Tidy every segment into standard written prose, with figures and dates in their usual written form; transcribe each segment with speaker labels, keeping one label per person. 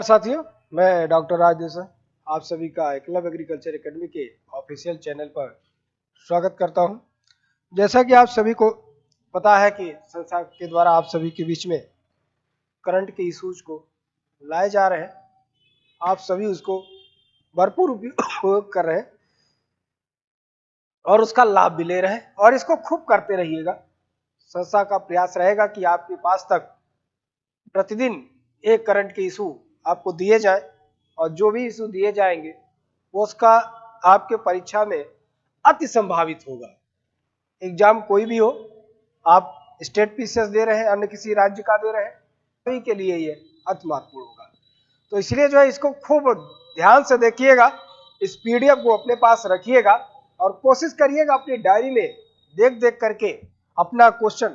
Speaker 1: साथियों, मैं डॉक्टर राज देसाई आप सभी का एकलव्य एग्रीकल्चर एकेडमी के ऑफिशियल चैनल पर स्वागत करता हूं। जैसा कि आप सभी को पता है कि संस्था के द्वारा आप सभी के बीच में करंट के इश्यूज को लाए जा रहे हैं, आप सभी उसको भरपूर उपयोग कर रहे हैं और उसका लाभ भी ले रहे हैं और इसको खूब करते रहिएगा। संस्था का प्रयास रहेगा कि आपके पास तक प्रतिदिन एक करंट के इशू आपको दिए जाए और जो भी इशू दिए जाएंगे वो उसका आपके परीक्षा में अति संभावित होगा। एग्जाम कोई भी हो, आप स्टेट पीसीएस दे रहे हैं, अन्य किसी राज्य का दे रहे हैं, सभी के लिए ये अति महत्वपूर्ण होगा। तो इसलिए जो है इसको खूब ध्यान से देखिएगा, इस पीडीएफ को अपने पास रखिएगा और कोशिश करिएगा अपनी डायरी में देख देख करके अपना क्वेश्चन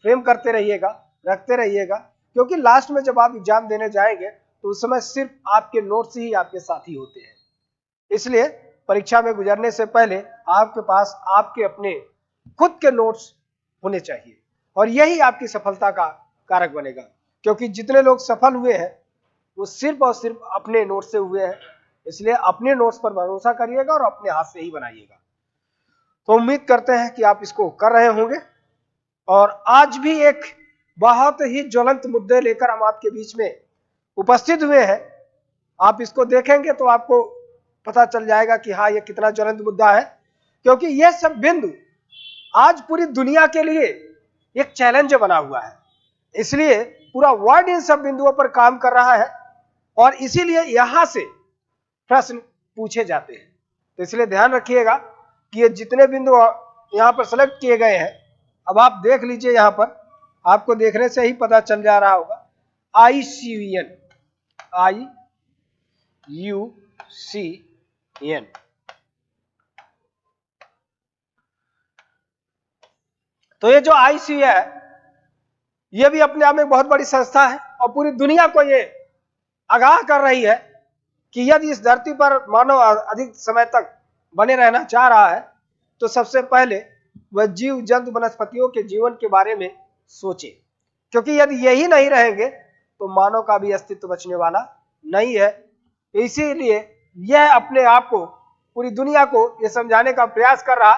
Speaker 1: फ्रेम करते रहिएगा, रखते रहिएगा, क्योंकि लास्ट में जब आप एग्जाम देने जाएंगे तो उस समय सिर्फ आपके नोट्स ही आपके साथी होते हैं। इसलिए परीक्षा में गुजरने से पहले आपके पास आपके अपने खुद के नोट्स होने चाहिए और यही आपकी सफलता का कारक बनेगा, क्योंकि जितने लोग सफल हुए हैं वो सिर्फ और सिर्फ अपने नोट्स से हुए हैं। इसलिए अपने नोट्स पर भरोसा करिएगा और अपने हाथ से ही बनाइएगा। तो उम्मीद करते हैं कि आप इसको कर रहे होंगे और आज भी एक बहुत ही ज्वलंत मुद्दे लेकर हम आपके बीच में उपस्थित हुए हैं। आप इसको देखेंगे तो आपको पता चल जाएगा कि हाँ, ये कितना ज्वलंत मुद्दा है, क्योंकि यह सब बिंदु आज पूरी दुनिया के लिए एक चैलेंज बना हुआ है। इसलिए पूरा वर्ल्ड इन सब बिंदुओं पर काम कर रहा है और इसीलिए यहां से प्रश्न पूछे जाते हैं। तो इसलिए ध्यान रखिएगा कि ये जितने बिंदु यहां पर सेलेक्ट किए गए हैं, अब आप देख लीजिए, यहां पर आपको देखने से ही पता चल जा रहा होगा IUCN, IUCN। तो ये जो IUCN है ये भी अपने आप में बहुत बड़ी संस्था है और पूरी दुनिया को ये आगाह कर रही है कि यदि इस धरती पर मानव अधिक समय तक बने रहना चाह रहा है तो सबसे पहले वह जीव जंतु वनस्पतियों के जीवन के बारे में सोचे, क्योंकि यदि यही नहीं रहेंगे तो मानव का भी अस्तित्व बचने वाला नहीं है। इसीलिए यह अपने आप को, पूरी दुनिया को यह समझाने का प्रयास कर रहा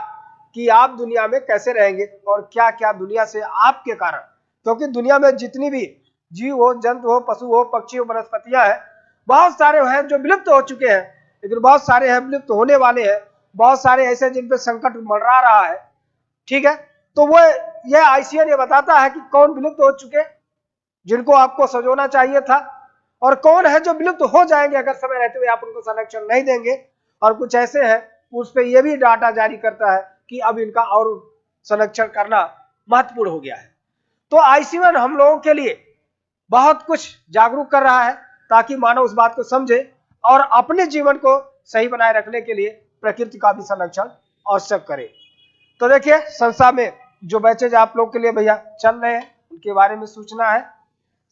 Speaker 1: कि आप दुनिया में कैसे रहेंगे और क्या क्या दुनिया से आपके कारण, क्योंकि दुनिया में जितनी भी जीव हो, जंतु हो, पशु हो, पक्षी हो, वनस्पतियां हैं, बहुत सारे हैं जो विलुप्त हो चुके हैं, लेकिन बहुत सारे हैं विलुप्त होने वाले हैं, बहुत सारे ऐसे जिन पे संकट मंडरा रहा है। ठीक है, तो वो यह IUCN ये बताता है कि कौन विलुप्त हो चुके, जिनको आपको सजोना चाहिए था, और कौन है जो विलुप्त हो जाएंगे अगर समय रहते हुए आप उनको संरक्षण नहीं देंगे, और कुछ ऐसे हैं उस पर यह भी डाटा जारी करता है कि अब इनका और संरक्षण करना महत्वपूर्ण हो गया है। तो IUCN हम लोगों के लिए बहुत कुछ जागरूक कर रहा है ताकि मानव उस बात को समझे और अपने जीवन को सही बनाए रखने के लिए प्रकृति का भी संरक्षण आवश्यक करे। तो देखिए, संस्था में जो बैचेज आप लोग के लिए भैया चल रहे हैं उनके बारे में सूचना है।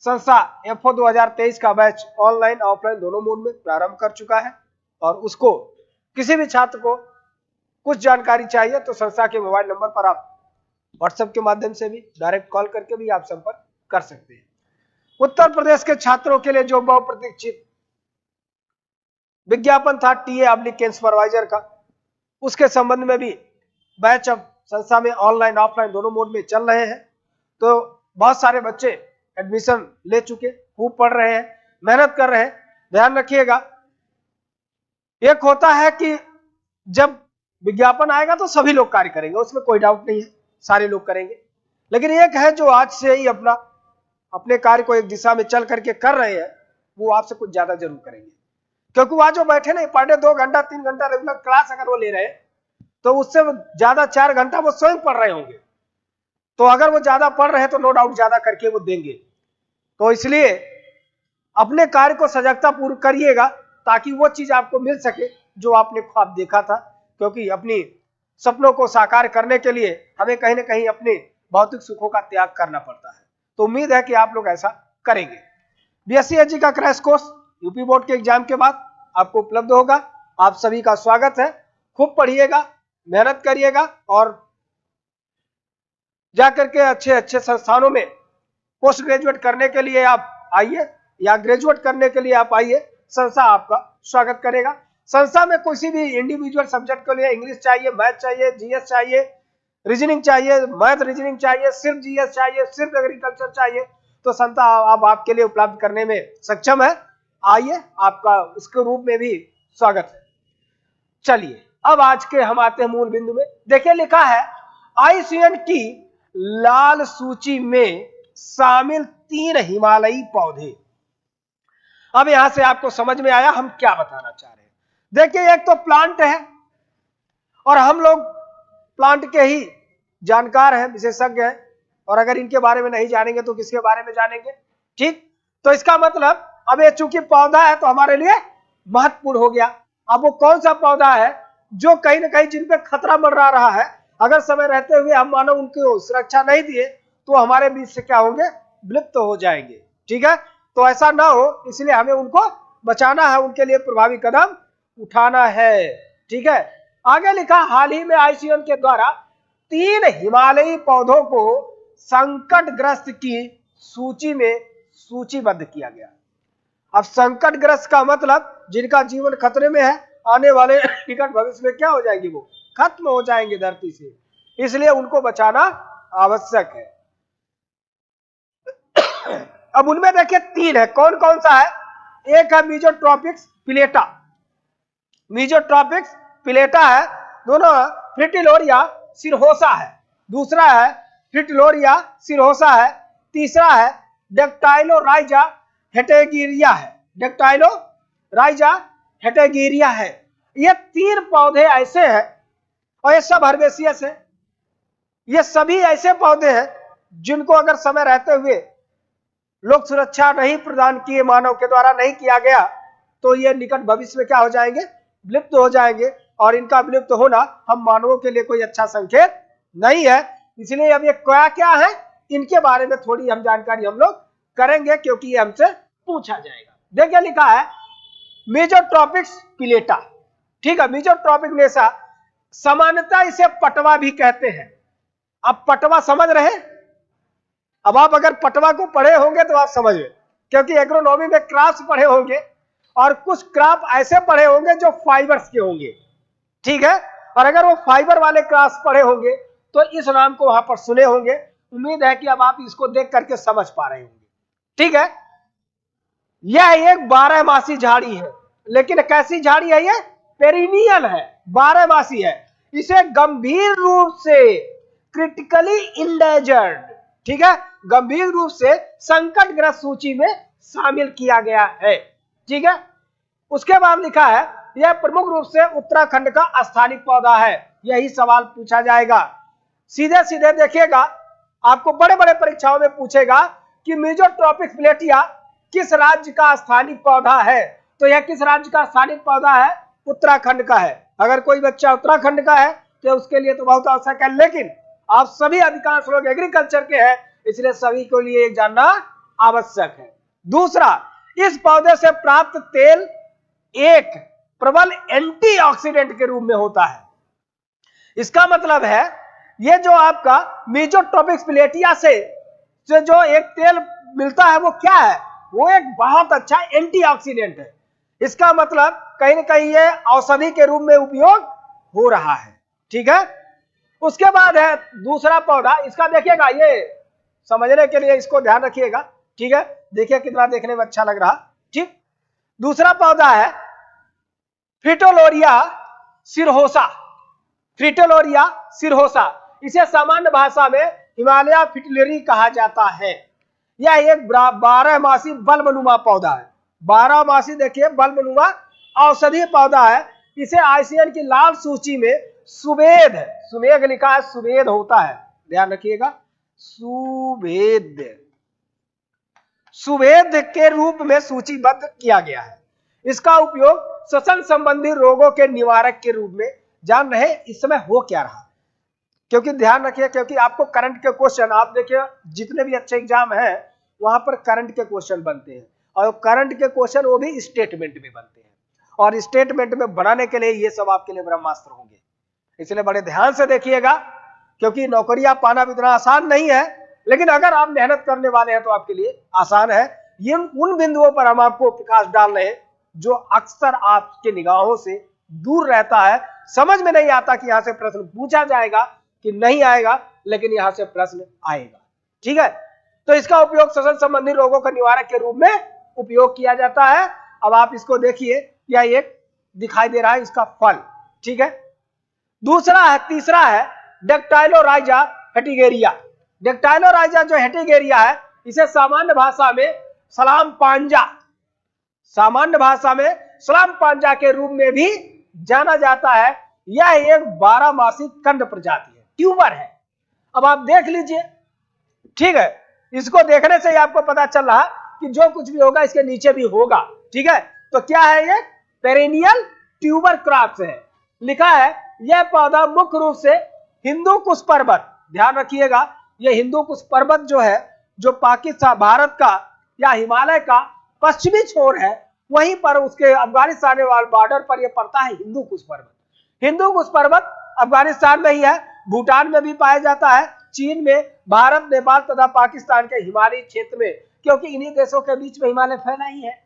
Speaker 1: संस्था FO 2023 का बैच ऑनलाइन ऑफलाइन दोनों मोड में प्रारंभ कर चुका है और उसको किसी भी छात्र को कुछ जानकारी चाहिए तो संस्था के मोबाइल नंबर पर आप व्हाट्सएप के माध्यम से भी, डायरेक्ट कॉल करके भी आप संपर्क कर सकते हैं। उत्तर प्रदेश के छात्रों के लिए जो बहुप्रतीक्षित विज्ञापन था TA सुपरवाइजर का, उसके संबंध में भी बैच अब संस्था में ऑनलाइन ऑफलाइन दोनों मोड में चल रहे हैं। तो बहुत सारे बच्चे एडमिशन ले चुके, खूब पढ़ रहे हैं, मेहनत कर रहे हैं। ध्यान रखिएगा, एक होता है कि जब विज्ञापन आएगा तो सभी लोग कार्य करेंगे, उसमें कोई डाउट नहीं है, सारे लोग करेंगे, लेकिन एक है जो आज से ही अपने कार्य को एक दिशा में चल करके कर रहे हैं, वो आपसे कुछ ज्यादा जरूर करेंगे, क्योंकि वहां जो बैठे नहीं पर डे 2 घंटा 3 घंटा रेगुलर क्लास अगर वो ले रहे हैं तो उससे ज्यादा 4 घंटा वो स्वयं पढ़ रहे होंगे। तो अगर वो ज्यादा पढ़ रहे हैं तो नो डाउट ज्यादा करके वो देंगे। तो इसलिए अपने कार्य को सजगता पूर्वक करिएगा ताकि वो चीज आपको मिल सके जो आपने ख्वाब देखा था, क्योंकि अपनी सपनों को साकार करने के लिए हमें कहीं ना कहीं अपने भौतिक सुखों का त्याग करना पड़ता है। तो उम्मीद है कि आप लोग ऐसा करेंगे। BSc AG का क्रैश कोर्स यूपी बोर्ड के एग्जाम के बाद आपको उपलब्ध होगा। आप सभी का स्वागत है। खूब पढ़िएगा, मेहनत करिएगा और जाकर के अच्छे अच्छे संस्थानों में पोस्ट ग्रेजुएट करने के लिए आप आइए। या ग्रेजुएट करने के लिए आप आइए, संस्था आपका स्वागत करेगा। संस्था में किसी भी इंडिविजुअल सब्जेक्ट के लिए इंग्लिश चाहिए, मैथ चाहिए, जीएस चाहिए, रीजनिंग चाहिए, मैथ रीजनिंग चाहिए, सिर्फ जीएस चाहिए, सिर्फ एग्रीकल्चर चाहिए, तो संस्था अब आपके लिए उपलब्ध करने में सक्षम है। आइए, आपका उसके रूप में भी स्वागत है। चलिए अब आज के हम आते हैं मूल बिंदु में। देखिए लिखा है आईसीएन की लाल सूची में शामिल 3 हिमालयी पौधे। अब यहां से आपको समझ में आया हम क्या बताना चाह रहे हैं। देखिए एक तो प्लांट है और हम लोग प्लांट के ही जानकार हैं, विशेषज्ञ हैं, और अगर इनके बारे में नहीं जानेंगे तो किसके बारे में जानेंगे। ठीक, तो इसका मतलब अब ये चूंकि पौधा है तो हमारे लिए महत्वपूर्ण हो गया। अब वो कौन सा पौधा है जो कहीं ना कहीं जिन पे खतरा मंडरा रहा है, अगर समय रहते हुए हम मानो उनको सुरक्षा नहीं दिए तो हमारे बीच से क्या होंगे, विलुप्त हो जाएंगे। ठीक है, तो ऐसा ना हो इसलिए हमें उनको बचाना है, उनके लिए प्रभावी कदम उठाना है। ठीक है, आगे लिखा हाल ही में आईसीएन के द्वारा 3 हिमालयी पौधों को संकटग्रस्त की सूची में सूचीबद्ध किया गया। अब संकटग्रस्त का मतलब जिनका जीवन खतरे में है, आने वाले निकट भविष्य में क्या हो जाएंगे, वो खत्म हो जाएंगे धरती से, इसलिए उनको बचाना आवश्यक है। अब उनमें देखिए 3 है, कौन कौन सा है। एक है मीजोट्रॉपिक्स पिलेटा, मीजोट्रॉपिक्स पिलेटा है, दोनों फ्रिटिलोरिया सिरहोसा है, दूसरा है फ्रिटिलोरिया सिरहोसा है, तीसरा है डेक्टाइलोराइजा हेटेगिरिया है, डेक्टाइलोराइजा हेटेगिरिया है। ये 3 पौधे ऐसे हैं और ये सब हर्बेसियस है। ये सभी ऐसे पौधे हैं जिनको अगर समय रहते हुए लोग सुरक्षा नहीं प्रदान किए, मानव के द्वारा नहीं किया गया, तो ये निकट भविष्य में क्या हो जाएंगे, विलुप्त हो जाएंगे। और इनका विलुप्त होना हम मानवों के लिए कोई अच्छा संकेत नहीं है। इसलिए अब ये क्या क्या है, इनके बारे में थोड़ी हम जानकारी हम लोग करेंगे, क्योंकि ये हमसे पूछा जाएगा। देखिए लिखा है मीजोट्रॉपिक्स पिलेटा। ठीक है, मीजोट्रॉपिक नेसा, सामान्यतः इसे पटवा भी कहते हैं। अब पटवा समझ रहे, अब आप अगर पटवा को पढ़े होंगे तो आप समझ गए, क्योंकि एग्रोनॉमी में क्रॉप्स पढ़े होंगे और कुछ क्रॉप ऐसे पढ़े होंगे जो फाइबर्स के होंगे। ठीक है, और अगर वो फाइबर वाले क्रॉप्स पढ़े होंगे तो इस नाम को वहां पर सुने होंगे। उम्मीद है कि अब आप इसको देख करके समझ पा रहे होंगे। ठीक है, यह एक 12मासी झाड़ी है, लेकिन कैसी झाड़ी है, ये पेरिनियल है, 12मासी है। इसे गंभीर रूप से क्रिटिकली इंडेंजर्ड, ठीक है, गंभीर रूप से संकटग्रस्त सूची में शामिल किया गया है। ठीक है, उसके बाद लिखा है यह प्रमुख रूप से उत्तराखंड का स्थानिक पौधा है। यही सवाल पूछा जाएगा, सीधे सीधे देखिएगा, आपको बड़े बड़े परीक्षाओं में पूछेगा कि मीजोट्रॉपिक्स पिलेटिया किस राज्य का स्थानिक पौधा है, तो यह किस राज्य का स्थानिक पौधा है, उत्तराखंड का है। अगर कोई बच्चा उत्तराखंड का है तो उसके लिए तो बहुत आवश्यक है, लेकिन आप सभी अधिकांश लोग एग्रीकल्चर के हैं, इसलिए सभी को लिए जानना आवश्यक है। दूसरा, इस पौधे से प्राप्त तेल एक प्रबल एंटीऑक्सीडेंट के रूप में होता है। इसका मतलब है ये जो आपका मीजोट्रॉपिक्स पिलेटिया से जो एक तेल मिलता है वो क्या है, वो एक बहुत अच्छा एंटीऑक्सीडेंट है। इसका मतलब कहीं ना कहीं ये औषधि के रूप में उपयोग हो रहा है। ठीक है, उसके बाद है दूसरा पौधा, इसका देखिएगा, ये समझने के लिए इसको ध्यान रखिएगा। ठीक है, देखिए कितना देखने में अच्छा लग रहा। ठीक, दूसरा पौधा है फ्रिटिलोरिया सिरहोसा, फ्रिटिलोरिया सिरहोसा, इसे सामान्य भाषा में हिमालय फ्रिटिलरी कहा जाता है। यह एक 12मासी बल्बनुमा पौधा है, 12मासी देखिए बल्बनुमा औषधीय पौधा है। इसे आईसीएन की लाल सूची में सुवेद, सुमेघ लिखा है, सुवेद होता है, ध्यान रखिएगा, सुवेद, सुवेद के रूप में सूचीबद्ध किया गया है। इसका उपयोग श्वसन संबंधी रोगों के निवारक के रूप में, जान रहे इस समय हो क्या रहा, क्योंकि ध्यान रखिए, क्योंकि आपको करंट के क्वेश्चन, आप देखिए जितने भी अच्छे एग्जाम हैं वहां पर करंट के क्वेश्चन बनते हैं, और करंट के क्वेश्चन वो भी स्टेटमेंट में बनते हैं, और स्टेटमेंट में बनाने के लिए ये सब आपके लिए ब्रह्मास्त्र होंगे। इसलिए बड़े ध्यान से देखिएगा, क्योंकि नौकरियां पाना भी इतना आसान नहीं है, लेकिन अगर आप मेहनत करने वाले हैं तो आपके लिए आसान है। ये उन बिंदुओं पर हम आपको प्रकाश डाल रहे हैं जो अक्सर आपके निगाहों से दूर रहता है। समझ में नहीं आता कि यहां से प्रश्न पूछा जाएगा कि नहीं आएगा, लेकिन यहां से प्रश्न आएगा। ठीक है, तो इसका उपयोग श्वसन संबंधी रोगों का निवारक के रूप में उपयोग किया जाता है। अब आप इसको देखिए, यह एक दिखाई दे रहा है इसका फल। ठीक है, दूसरा है, तीसरा है डेक्टाइलोराइजा हेटिगेरिया। डेक्टाइलोराइजा जो हेटिगेरिया है, इसे सामान्य भाषा में सलाम पांजा, सामान्य भाषा में सलाम पांजा के रूप में भी जाना जाता है। यह एक 12 कंद प्रजाति है, ट्यूबर है। अब आप देख लीजिए, ठीक है, इसको देखने से ही आपको पता चल रहा कि जो कुछ भी होगा इसके नीचे भी होगा। ठीक है, तो क्या है ये? पेरेनियल ट्यूबर क्रॉप्स है। लिखा है यह पौधा मुख्य रूप से हिंदू कुश पर्वत, ध्यान रखिएगा, यह हिंदू कुश पर्वत जो है, जो पाकिस्तान, भारत का या हिमालय का पश्चिमी छोर है, वहीं पर उसके अफगानिस्तान वाले बॉर्डर पर यह पड़ता है हिंदू कुश पर्वत। हिंदू कुश पर्वत अफगानिस्तान में ही है, भूटान में भी पाया जाता है, चीन में, भारत, नेपाल तथा पाकिस्तान के हिमालयी क्षेत्र में, क्योंकि इन्हीं देशों के बीच में हिमालय फैला ही है।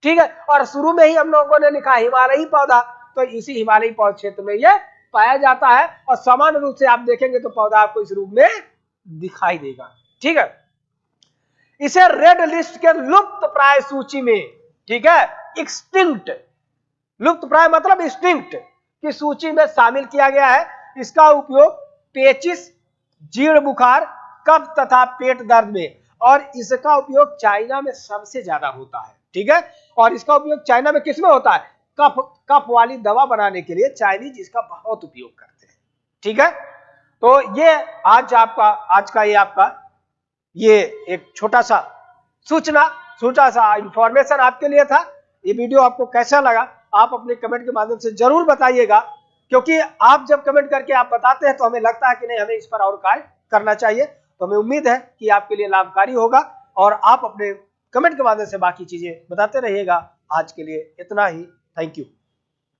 Speaker 1: ठीक है, और शुरू में ही हम लोगों ने लिखा हिमालयी पौधा, तो इसी हिमालयी पौध क्षेत्र में यह पाया जाता है। और सामान्य रूप से आप देखेंगे तो पौधा आपको इस रूप में दिखाई देगा। ठीक है, इसे रेड लिस्ट के लुप्त प्राय सूची में, ठीक है, एक्सटिंक्ट, लुप्त प्राय मतलब एक्सटिंक्ट की सूची में शामिल किया गया है। इसका उपयोग पेचिस, जीर्ण बुखार, कफ तथा पेट दर्द में, और इसका उपयोग चाइना में सबसे ज्यादा होता है। ठीक है, और इसका उपयोग चाइना में किसमें होता है? कफ वाली दवा बनाने के लिए चाइनीज इसका बहुत उपयोग करते हैं। ठीक है, तो ये आज का ये एक छोटा सा सूचना, छोटा सा इंफॉर्मेशन आपके लिए था। ये वीडियो आपको कैसा लगा आप अपने कमेंट के माध्यम से जरूर बताइएगा, क्योंकि आप जब कमेंट करके आप बताते हैं तो हमें लगता है कि नहीं, हमें इस पर और कार्य करना चाहिए। तो हमें उम्मीद है कि आपके लिए लाभकारी होगा और आप अपने कमेंट के माध्यम से बाकी चीजें बताते रहिएगा। आज के लिए इतना ही, थैंक यू।